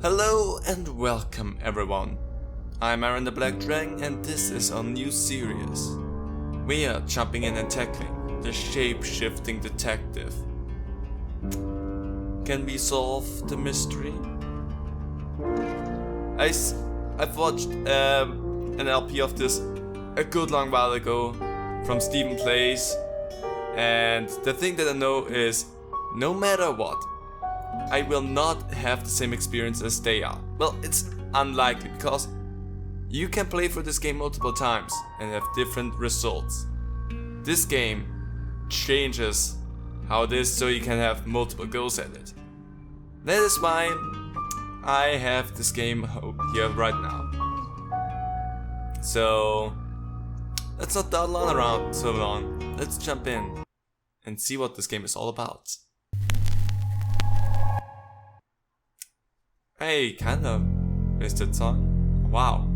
Hello and welcome everyone. I'm Aaron the Black Dragon and this is our new series. We are jumping in and tackling the shape-shifting detective. Can we solve the mystery? I've watched an LP of this a good long while ago from Stephen Plays, and the thing that I know is no matter what, I will not have the same experience as they are. Well, it's unlikely because you can play through this game multiple times and have different results. This game changes how it is so you can have multiple goes at it. That is why I have this game here right now. So let's not dawdle on around so long. Let's jump in and see what this game is all about. Hey, kind of wasted song. Wow.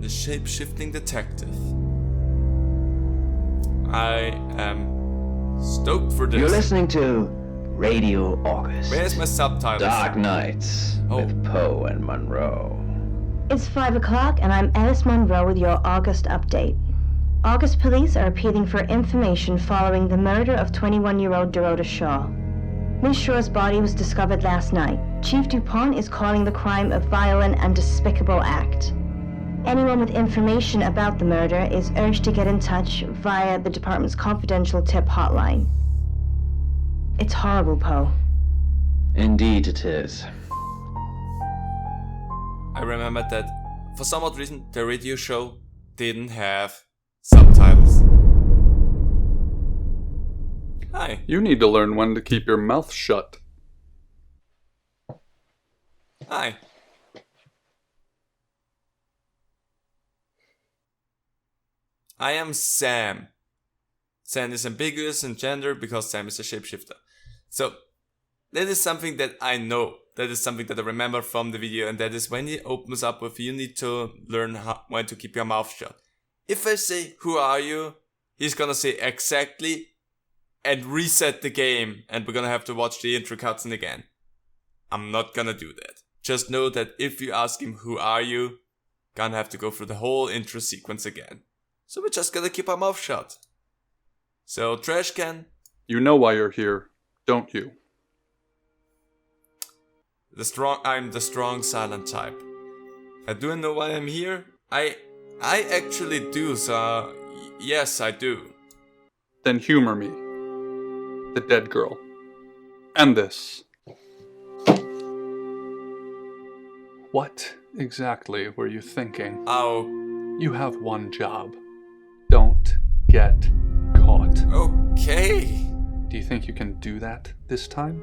The shape-shifting detective. I am stoked for this. You're listening to Radio August. Where's my subtitles? Dark Nights with Poe and Monroe. It's 5 o'clock and I'm Alice Monroe with your August update. August police are appealing for information following the murder of 21-year-old Dorota Shaw. Miss Shaw's body was discovered last night. Chief DuPont is calling the crime a violent and despicable act. Anyone with information about the murder is urged to get in touch via the department's confidential tip hotline. It's horrible, Poe. Indeed it is. I remember that for some odd reason the radio show didn't have subtitles. Hi. You need to learn when to keep your mouth shut. Hi. I am Sam. Sam is ambiguous in gender because Sam is a shapeshifter. So, that is something that I know. That is something that I remember from the video, and that is when he opens up with you need to learn when to keep your mouth shut. If I say, "Who are you?" he's gonna say exactly and reset the game, and we're gonna have to watch the intro cutscene again. I'm not gonna do that. Just know that if you ask him, "Who are you?" gonna have to go through the whole intro sequence again. So we're just gonna keep our mouth shut. So, trash can. You know why you're here, don't you? I'm the strong silent type. I do know why I'm here. I actually do, so yes, I do. Then humor me. The dead girl. And this. What exactly were you thinking? Oh, You have one job. Don't get caught. okay. Do you think you can do that this time?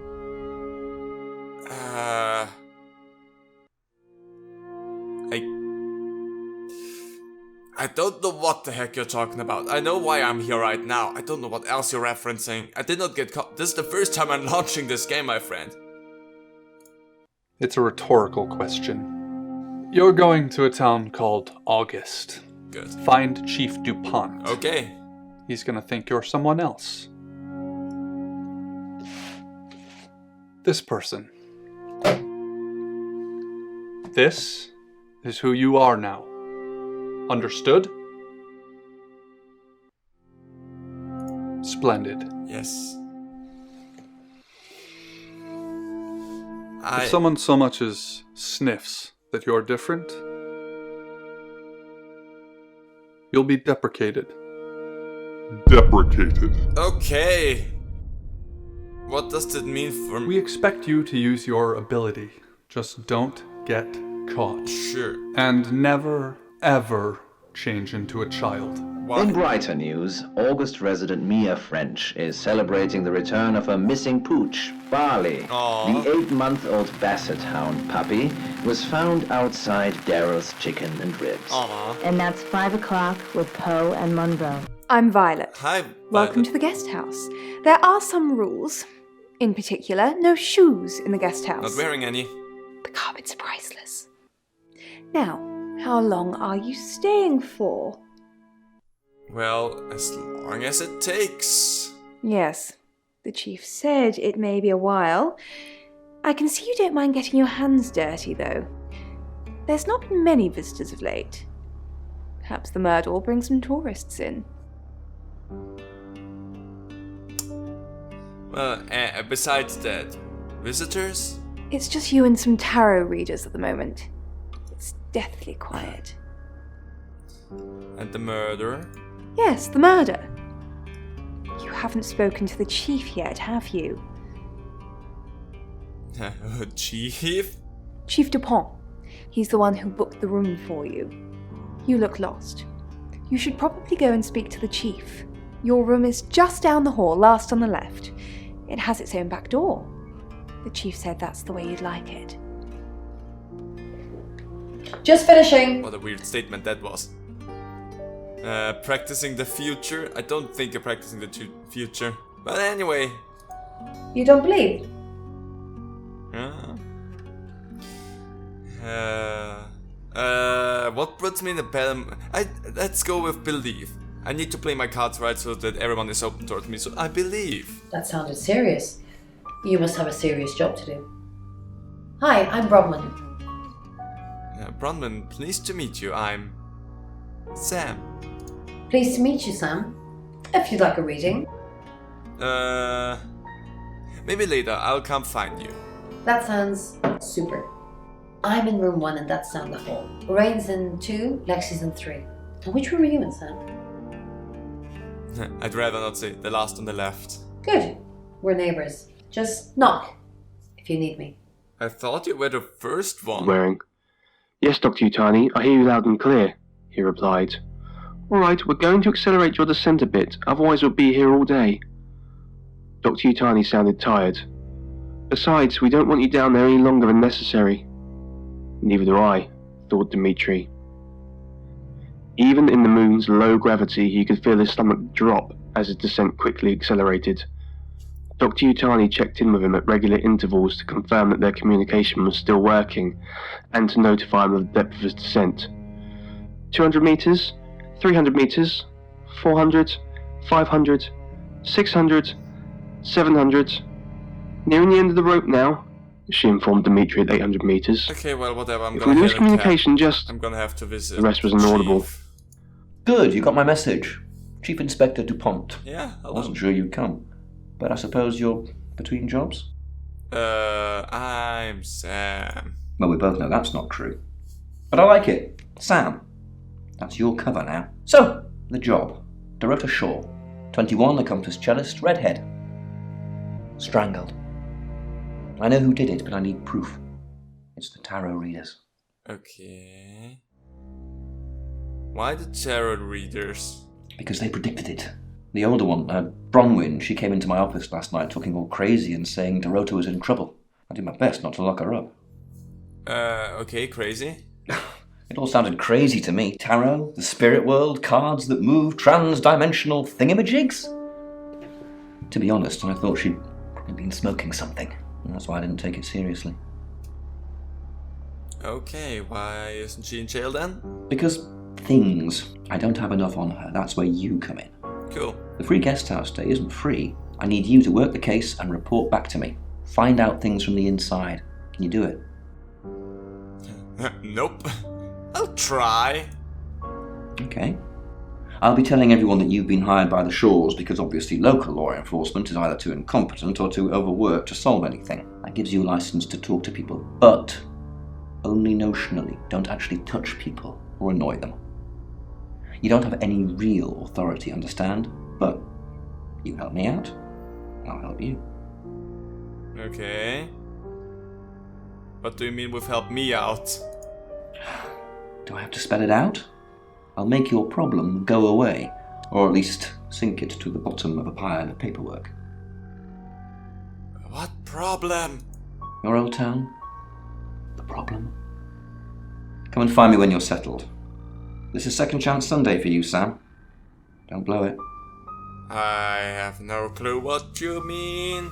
I don't know what the heck you're talking about. I know why I'm here right now. I don't know what else you're referencing. I did not get caught. This is the first time I'm launching this game, my friend. It's a rhetorical question. You're going to a town called August. Good. Find Chief DuPont. Okay. He's gonna think you're someone else. This person. This is who you are now. Understood? Splendid. Yes. If someone so much as sniffs that you're different, you'll be deprecated. Okay. What does that mean for me? We expect you to use your ability. Just don't get caught. Sure. And never, ever change into a child. Why? In brighter news, August resident Mia French is celebrating the return of her missing pooch, Barley. Aww. The 8-month-old Basset Hound puppy was found outside Daryl's Chicken and Ribs. Aw. And that's 5 o'clock with Poe and Monroe. I'm Violet. Hi. Welcome to the guest house. There are some rules. In particular, no shoes in the guest house. Not wearing any. The carpet's priceless. Now, how long are you staying for? Well, as long as it takes. Yes. The chief said it may be a while. I can see you don't mind getting your hands dirty, though. There's not been many visitors of late. Perhaps the murder will bring some tourists in. Well, besides that, visitors? It's just you and some tarot readers at the moment. It's deathly quiet. And the murderer? Yes, the murder. You haven't spoken to the chief yet, have you? Chief? Chief Dupont. He's the one who booked the room for you. You look lost. You should probably go and speak to the chief. Your room is just down the hall, last on the left. It has its own back door. The chief said that's the way you'd like it. Just finishing. What a weird statement that was. Practicing the future? I don't think you're practicing the future. But anyway. You don't believe? What puts me in the better... Let's go with believe. I need to play my cards right so that everyone is open towards me, so I believe. That sounded serious. You must have a serious job to do. Hi, I'm Bronwyn. Bronwyn, pleased to meet you. I'm... Sam. Pleased to meet you, Sam. If you'd like a reading. Maybe later. I'll come find you. That sounds super. I'm in room 1 and that's down the hall. Lorraine's in 2, Lexi's in 3. And which room are you in, Sam? I'd rather not say. The last on the left. Good. We're neighbours. Just knock if you need me. I thought you were the first one. Wearing. Yes, Dr. Utani, I hear you loud and clear, he replied. All right, we're going to accelerate your descent a bit, otherwise we'll be here all day. Dr. Utani sounded tired. Besides, we don't want you down there any longer than necessary. Neither do I, thought Dmitri. Even in the moon's low gravity, he could feel his stomach drop as his descent quickly accelerated. Dr. Utani checked in with him at regular intervals to confirm that their communication was still working, and to notify him of the depth of his descent. 200 meters, 300 meters, 400, 500, 600, 700. Nearing the end of the rope now, she informed Dmitri at 800 meters. Okay, well, whatever. If we lose communication, just... I'm gonna have to visit. The rest was inaudible. Chief. Good, you got my message. Chief Inspector Dupont. Yeah, I wasn't sure you'd come. But I suppose you're between jobs? I'm Sam. Well, we both know that's not true. But I like it. Sam. That's your cover now. So, the job. Dorota Shaw. 21, accomplished cellist, redhead. Strangled. I know who did it, but I need proof. It's the tarot readers. Okay. Why the tarot readers? Because they predicted it. The older one, Bronwyn, she came into my office last night talking all crazy and saying Dorota was in trouble. I did my best not to lock her up. Okay, crazy. It all sounded crazy to me. Tarot, the spirit world, cards that move, trans-dimensional thingamajigs. To be honest, I thought she'd probably been smoking something. And that's why I didn't take it seriously. Okay, why isn't she in jail then? Because things. I don't have enough on her. That's where you come in. Cool. The free guest house stay isn't free. I need you to work the case and report back to me. Find out things from the inside. Can you do it? Nope. I'll try. Okay. I'll be telling everyone that you've been hired by the Shaws because obviously local law enforcement is either too incompetent or too overworked to solve anything. That gives you a license to talk to people, but only notionally. Don't actually touch people or annoy them. You don't have any real authority, understand? But you help me out, I'll help you. Okay. What do you mean with help me out? Do I have to spell it out? I'll make your problem go away, or at least sink it to the bottom of a pile of paperwork. What problem? Your old town? The problem? Come and find me when you're settled. This is Second Chance Sunday for you, Sam. Don't blow it. I have no clue what you mean.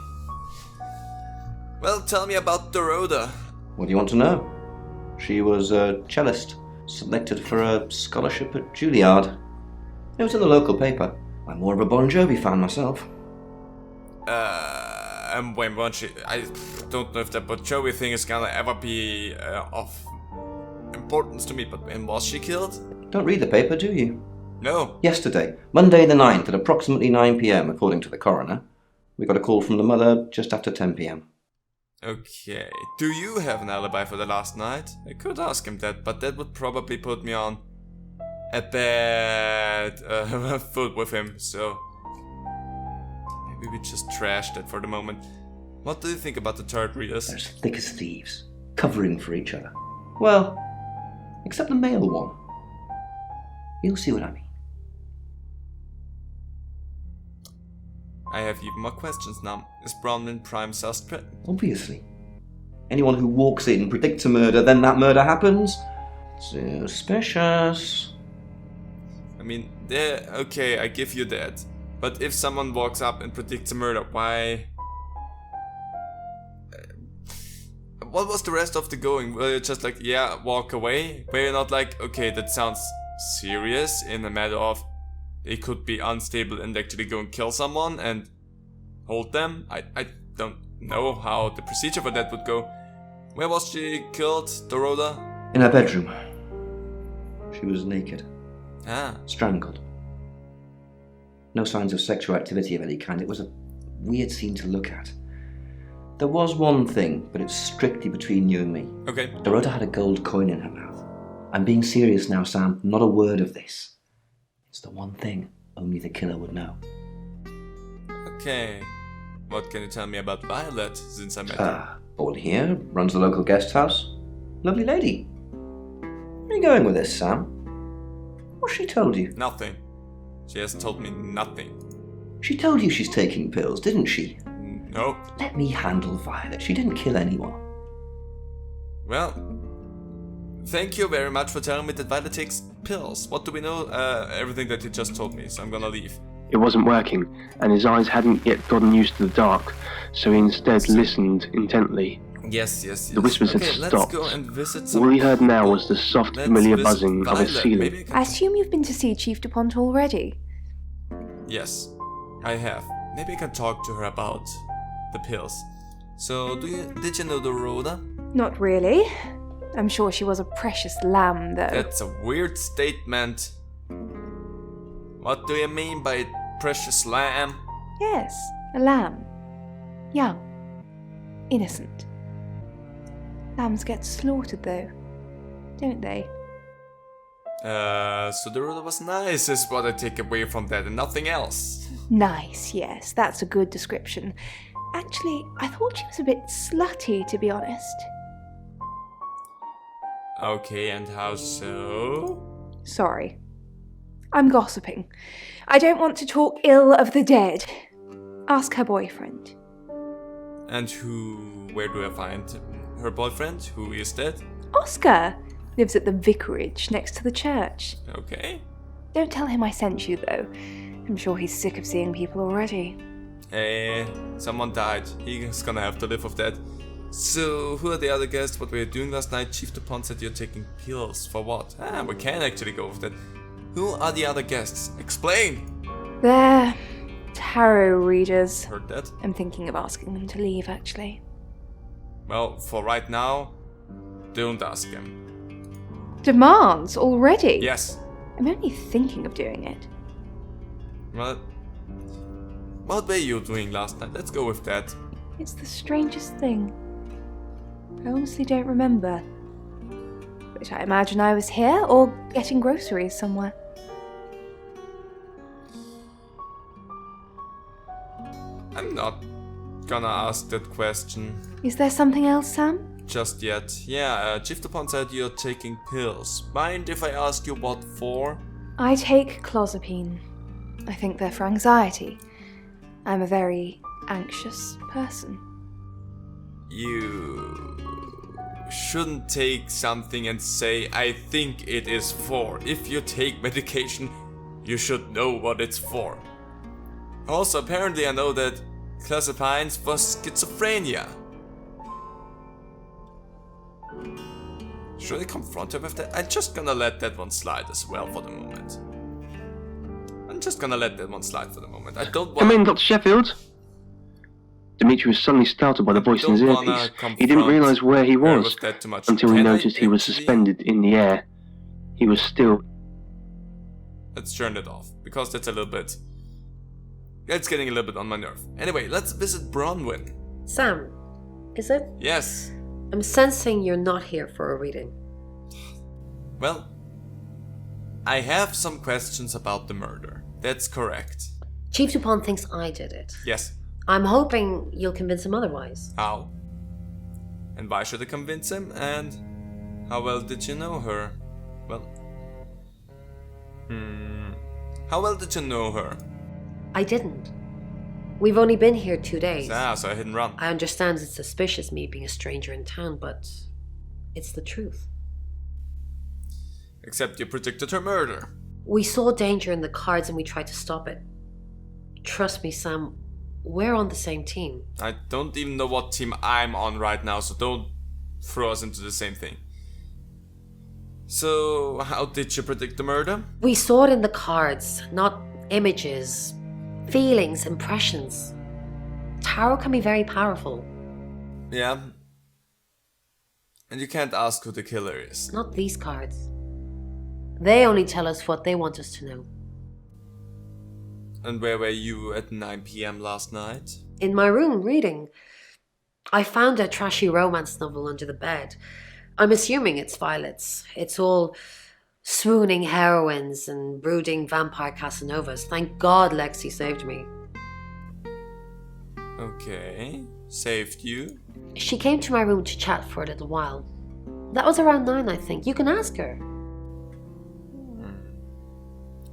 Well, tell me about Dorota. What do you want to know? She was a cellist, selected for a scholarship at Juilliard. It was in the local paper. I'm more of a Bon Jovi fan myself. And when I don't know if that but Joey thing is gonna ever be of importance to me, but when was she killed? Don't read the paper, do you? No. Yesterday, Monday the 9th, at approximately 9 p.m, according to the coroner. We got a call from the mother just after 10 p.m. Okay. Do you have an alibi for the last night? I could ask him that, but that would probably put me on a bad foot with him, so maybe we just trash that for the moment. What do you think about the third readers? They're as thick as thieves, covering for each other. Well, except the male one. You'll see what I mean. I have even more questions now. Is Bronwyn prime suspect? Obviously. Anyone who walks in, predicts a murder, then that murder happens? Suspicious. I mean, okay, I give you that. But if someone walks up and predicts a murder, why? What was the rest of the going? Were you just like, yeah, walk away? Were you not like, okay, that sounds serious in a matter of they could be unstable and actually go and kill someone and hold them? I don't know how the procedure for that would go. Where was she killed, Dorota? In her bedroom. She was naked. Ah. Strangled. No signs of sexual activity of any kind. It was a weird scene to look at. There was one thing, but it's strictly between you and me. Okay. Dorota had a gold coin in her mouth. I'm being serious now, Sam. Not a word of this. It's the one thing only the killer would know. Okay. What can you tell me about Violet since I met her? Born here, runs the local guest house. Lovely lady. Where are you going with this, Sam? What's she told you? Nothing. She has told me nothing. She told you she's taking pills, didn't she? No. Let me handle Violet. She didn't kill anyone. Well, thank you very much for telling me that Violet takes pills. What do we know? Everything that you just told me, so I'm gonna leave. It wasn't working, and his eyes hadn't yet gotten used to the dark, so he instead listened intently. Yes. The whispers had let's stopped. go and visit some All he heard now people. was the soft, Let's familiar visit buzzing of Violet. his ceiling. Maybe I assume you've been to see Chief DuPont already. Yes, I have. Maybe I can talk to her about the pills. So, did you know Dorota? Not really. I'm sure she was a precious lamb, though. That's a weird statement. What do you mean by precious lamb? Yes, a lamb. Young. Innocent. Lambs get slaughtered, though, don't they? So Dorota was nice is what I take away from that and nothing else. Nice, yes, that's a good description. Actually, I thought she was a bit slutty, to be honest. Okay, and how so? Sorry. I'm gossiping. I don't want to talk ill of the dead. Ask her boyfriend. And where do I find her boyfriend? Who is that? Oscar! Lives at the vicarage next to the church. Okay. Don't tell him I sent you, though. I'm sure he's sick of seeing people already. Someone died. He's gonna have to live with that. So, who are the other guests? What were you doing last night? Chief DuPont said you're taking pills. For what? We can actually go with that. Who are the other guests? Explain! They're tarot readers. Heard that? I'm thinking of asking them to leave, actually. Well, for right now, don't ask him. Demands already? Yes. I'm only thinking of doing it. Well, what were you doing last night? Let's go with that. It's the strangest thing. I honestly don't remember. But I imagine I was here or getting groceries somewhere. I'm not gonna ask that question Is there something else, Sam? just yet. Yeah, Chief DuPont said you're taking pills. Mind if I ask you what for? I take clozapine. I think they're for anxiety. I'm a very anxious person. You shouldn't take something and say, I think it is for. If you take medication, you should know what it's for. Also, apparently I know that clozapine's for schizophrenia. Should I confront her with that? I'm just gonna let that one slide as well for the moment. I don't want... Come in, Dr. Sheffield. Dimitri was suddenly startled by the voice in his Don't wanna earpiece. He didn't realize where he her was with that too much. until he Can I noticed he was actually- suspended in the air. He was still. Let's turn it off, because that's a little bit... It's getting a little bit on my nerve. Anyway, let's visit Bronwyn. Sam, is it? Yes. I'm sensing you're not here for a reading. Well, I have some questions about the murder. That's correct. Chief Dupont thinks I did it. Yes. I'm hoping you'll convince him otherwise. How? And why should I convince him? And how well did you know her? Well... How well did you know her? I didn't. We've only been here 2 days. So I hit and run. I understand it's suspicious me being a stranger in town, but it's the truth. Except you predicted her murder. We saw danger in the cards and we tried to stop it. Trust me, Sam, we're on the same team. I don't even know what team I'm on right now, so don't throw us into the same thing. So, how did you predict the murder? We saw it in the cards, not images, feelings, impressions. Tarot can be very powerful. Yeah. And you can't ask who the killer is. Not these cards. They only tell us what they want us to know. And where were you at 9 PM last night? In my room, reading. I found a trashy romance novel under the bed. I'm assuming it's Violet's. It's all swooning heroines and brooding vampire Casanovas. Thank God Lexi saved me. Okay. Saved you? She came to my room to chat for a little while. That was around 9, I think. You can ask her.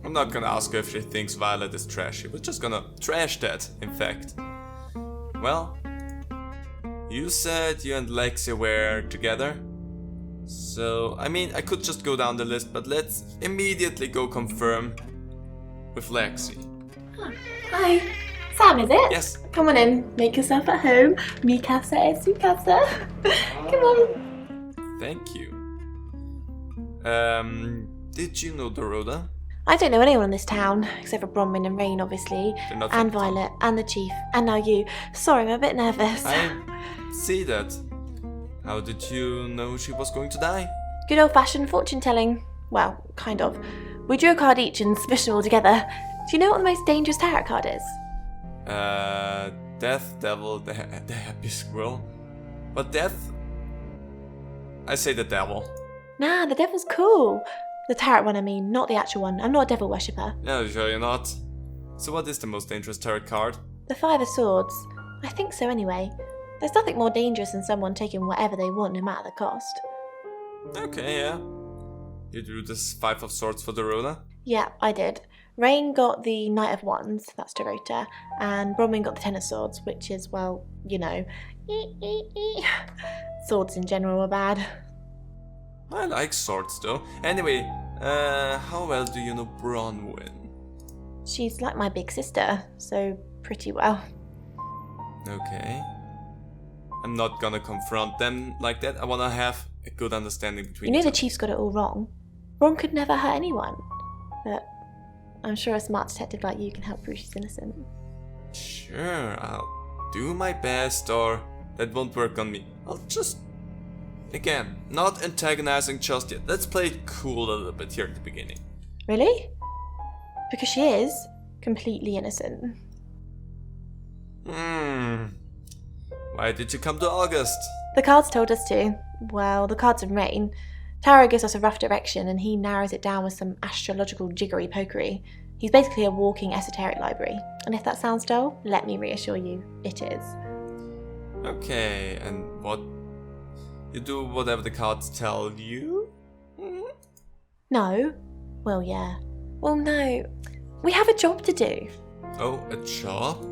I'm not gonna ask her if she thinks Violet is trashy. We're just gonna trash that, in fact. Well, you said you and Lexi were together. So, I mean, I could just go down the list, but let's immediately go confirm with Lexi. Hi. Sam, is it? Yes. Come on in. Make yourself at home. Mi casa es su casa. Come on. Thank you. Did you know Dorota? I don't know anyone in this town, except for Bronwyn and Rain, obviously. They're not And from- Violet, and the Chief, and now you. Sorry, I'm a bit nervous. I see that. How did you know she was going to die? Good old-fashioned fortune-telling. Well, kind of. We drew a card each and smushed them all together. Do you know what the most dangerous tarot card is? Death, Devil, the Happy Squirrel. But Death? I say the Devil. Nah, the devil's cool. The tarot one, I mean, not the actual one. I'm not a devil worshipper. Yeah, sure you're not. So what is the most dangerous tarot card? The Five of Swords. I think so anyway. There's nothing more dangerous than someone taking whatever they want, no matter the cost. Okay, yeah. You drew this 5 of Swords for Dorota? Yeah, I did. Rain got the Knight of Wands, that's Dorota, and Bronwyn got the Ten of Swords, which is, well, you know, swords in general are bad. I like swords though. Anyway, how well do you know Bronwyn? She's like my big sister, so pretty well. Okay. I'm not gonna confront them like that. I wanna have a good understanding between You know each the other. Chief's got it all wrong. Bron could never hurt anyone, but I'm sure a smart detective like you can help prove she's innocent. Sure, I'll do my best, or that won't work on me. I'll just... Again, not antagonizing just yet. Let's play it cool a little bit here at the beginning. Really? Because she is completely innocent. Why did you come to August? The cards told us to. Well, the cards and Rain. Tarot gives us a rough direction and he narrows it down with some astrological jiggery pokery. He's basically a walking esoteric library. And if that sounds dull, let me reassure you, it is. Okay, and what? You do whatever the cards tell you? No? Well, yeah. Well, no. We have a job to do. Oh, a job?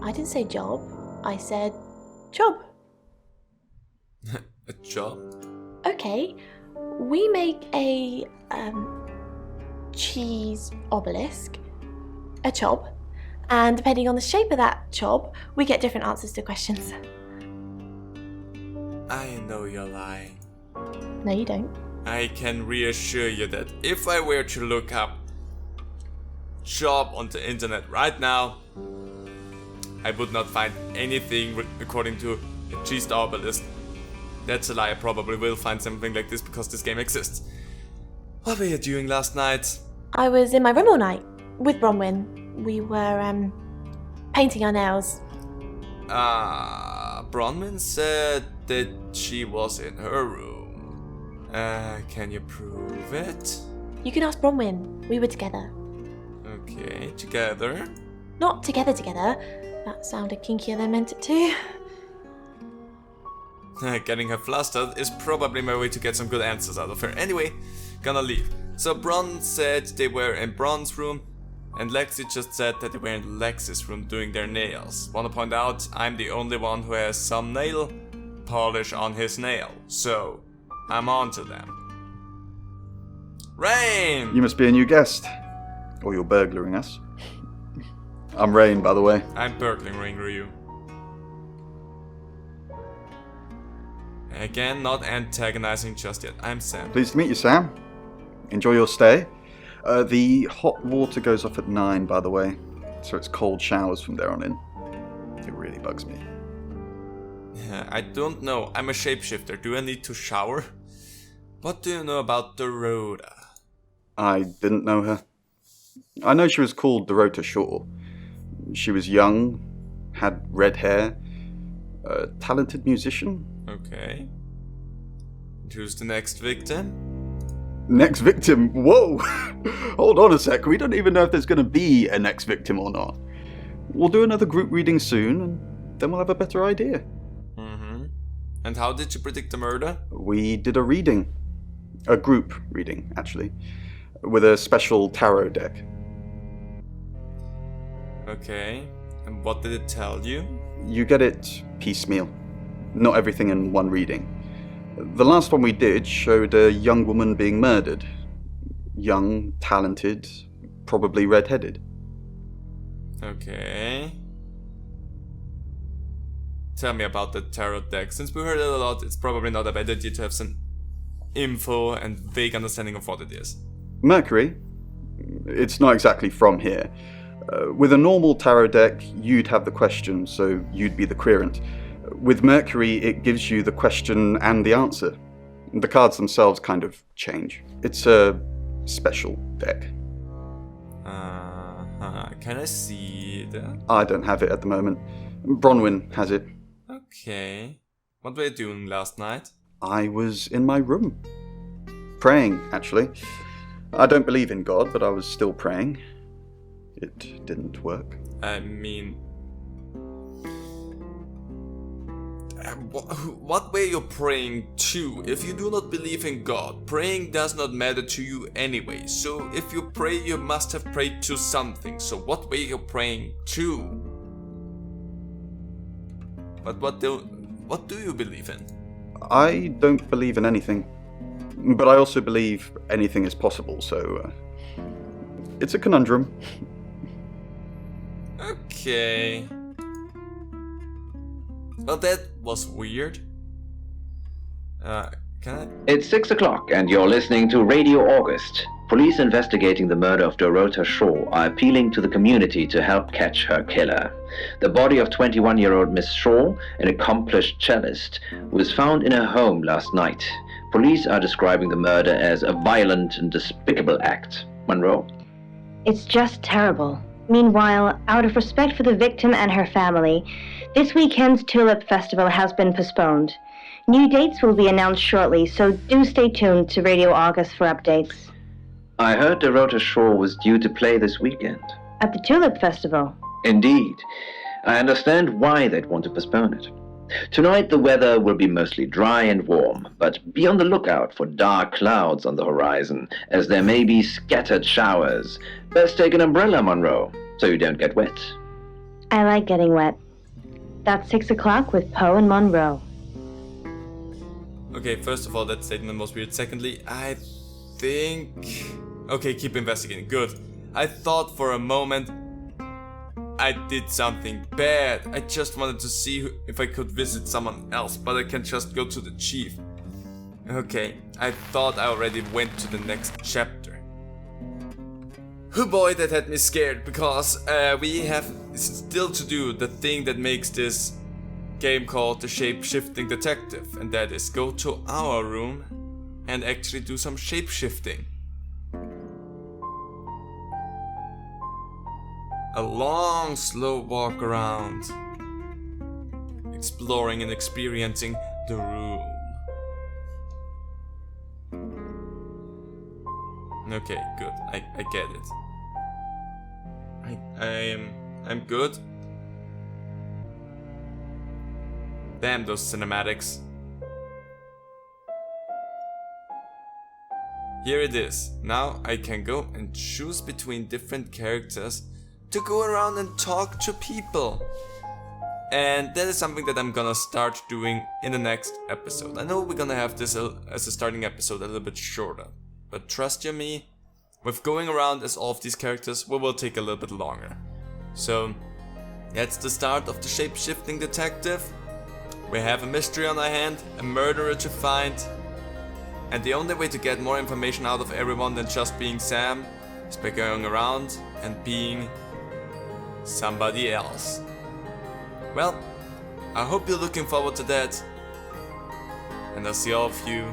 I didn't say job. I said job. A job? Okay. We make a cheese obelisk, a chob, and depending on the shape of that chob, we get different answers to questions. I know you're lying. No, you don't. I can reassure you that if I were to look up job on the internet right now, I would not find anything according to a G-Star obelisk. That's a lie, I probably will find something like this because this game exists. What were you doing last night? I was in my room all night with Bronwyn. We were painting our nails. Bronwyn said that she was in her room. Can you prove it? You can ask Bronwyn. We were together. Okay, together. Not together. That sounded kinkier than I meant it to. Getting her flustered is probably my way to get some good answers out of her. Anyway, gonna leave. So Bron said they were in Bron's room, and Lexi just said that they were in Lexi's room doing their nails. Wanna point out, I'm the only one who has some nail polish on his nail, so I'm on to them. Rain! You must be a new guest. Or you're burglaring us. I'm Rain, by the way. I'm burgling Rain Ryu. Again, not antagonizing just yet. I'm Sam. Pleased to meet you, Sam. Enjoy your stay. The hot water goes off at 9, by the way. So it's cold showers from there on in. It really bugs me. I don't know. I'm a shapeshifter. Do I need to shower? What do you know about Dorota? I didn't know her. I know she was called Dorota Shaw. She was young, had red hair, a talented musician. Okay. And who's the next victim? Next victim? Whoa! Hold on a sec, we don't even know if there's going to be a next victim or not. We'll do another group reading soon, and then we'll have a better idea. Mm-hmm. And how did you predict the murder? We did a reading. A group reading, actually. With a special tarot deck. Okay. And what did it tell you? You get it piecemeal. Not everything in one reading. The last one we did showed a young woman being murdered. Young, talented, probably red-headed. Okay. Tell me about the tarot deck. Since we heard it a lot, it's probably not a bad idea to have some info and vague understanding of what it is. Mercury? It's not exactly from here. With a normal tarot deck, you'd have the question, so you'd be the querent. With Mercury, it gives you the question and the answer. The cards themselves kind of change. It's a special deck. Can I see that? I don't have it at the moment. Bronwyn has it. Okay. What were you doing last night? I was in my room. Praying, actually. I don't believe in God, but I was still praying. It didn't work. I mean... What were you praying to? If you do not believe in God, praying does not matter to you anyway. So if you pray, you must have prayed to something. So what were you praying to? But what do you believe in? I don't believe in anything. But I also believe anything is possible, so... it's a conundrum. Okay. Well, that was weird. Can I? It's 6 o'clock and you're listening to Radio August. Police investigating the murder of Dorota Shaw are appealing to the community to help catch her killer. The body of 21-year-old Miss Shaw, an accomplished cellist, was found in her home last night. Police are describing the murder as a violent and despicable act. Monroe? It's just terrible. Meanwhile, out of respect for the victim and her family, this weekend's Tulip Festival has been postponed. New dates will be announced shortly, so do stay tuned to Radio August for updates. I heard Dorota Shaw was due to play this weekend. At the Tulip Festival? Indeed. I understand why they'd want to postpone it. Tonight the weather will be mostly dry and warm, but be on the lookout for dark clouds on the horizon, as there may be scattered showers. Best take an umbrella, Monroe, so you don't get wet. I like getting wet. That's 6 o'clock with Poe and Monroe. Okay, first of all, that statement was weird. Secondly, I think... Okay, keep investigating. Good. I thought for a moment I did something bad. I just wanted to see if I could visit someone else, but I can just go to the chief. Okay, I thought I already went to the next chapter. Oh boy, that had me scared, because we have still to do the thing that makes this game called the Shapeshifting Detective, and that is go to our room and actually do some shapeshifting. A long, slow walk around, exploring and experiencing the room. Okay, good. I get it. I'm good. Damn those cinematics. Here it is. Now I can go and choose between different characters to go around and talk to people. And that is something that I'm gonna start doing in the next episode. I know we're gonna have this as a starting episode a little bit shorter, but trust you me, with going around as all of these characters, we will take a little bit longer. So that's the start of the Shapeshifting Detective. We have a mystery on our hand, a murderer to find, and the only way to get more information out of everyone than just being Sam is by going around and being somebody else. Well, I hope you're looking forward to that, and I'll see all of you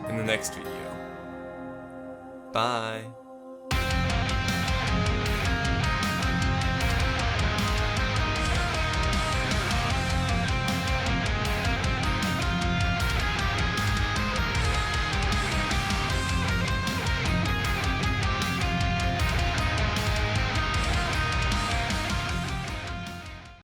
in the next video. Bye.